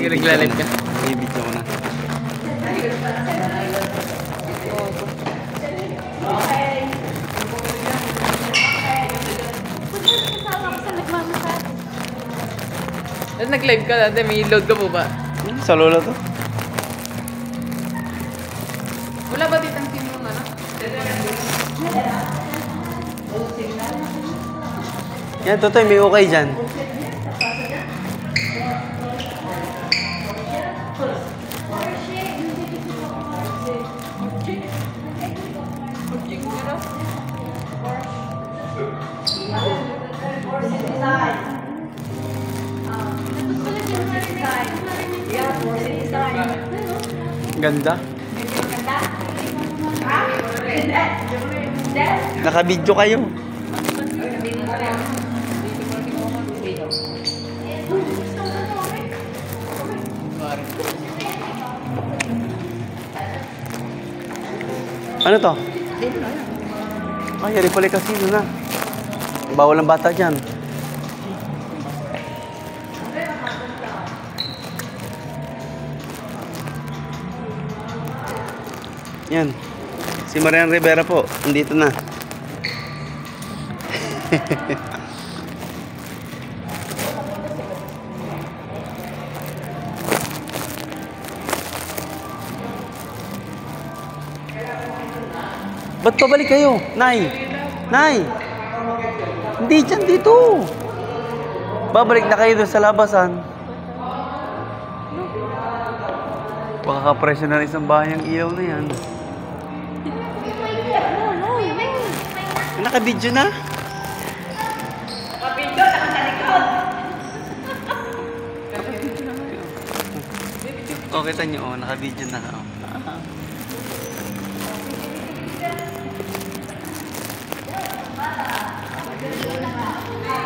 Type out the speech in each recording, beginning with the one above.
Nagla-live ka? I-video ko na. Nag-live ka dati, may load ka po ba? Sa lola to. Wala ba ditang team yung ano? Yan, Totoy, may okay dyan. Ganda. Naka-video kayo. Ano to? Ay, yari pala kasino na. Bawal ang bata dyan. Yan. Si Marian Rivera po. Nandito na. Ba't pabalik kayo? Nay! Nay! Hindi dyan, dito! Babalik na kayo doon sa labasan. Baka kapresyo na isang bahay ang ilaw na yan. Naka-video na? Naka-video, naka-likod. O, kita nyo, oh, naka-video na. Oh.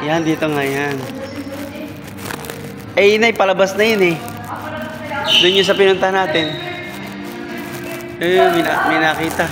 Yan, dito nga yan. Eh, inay, palabas na yun eh. Doon yung sa pinunta natin. May nakita.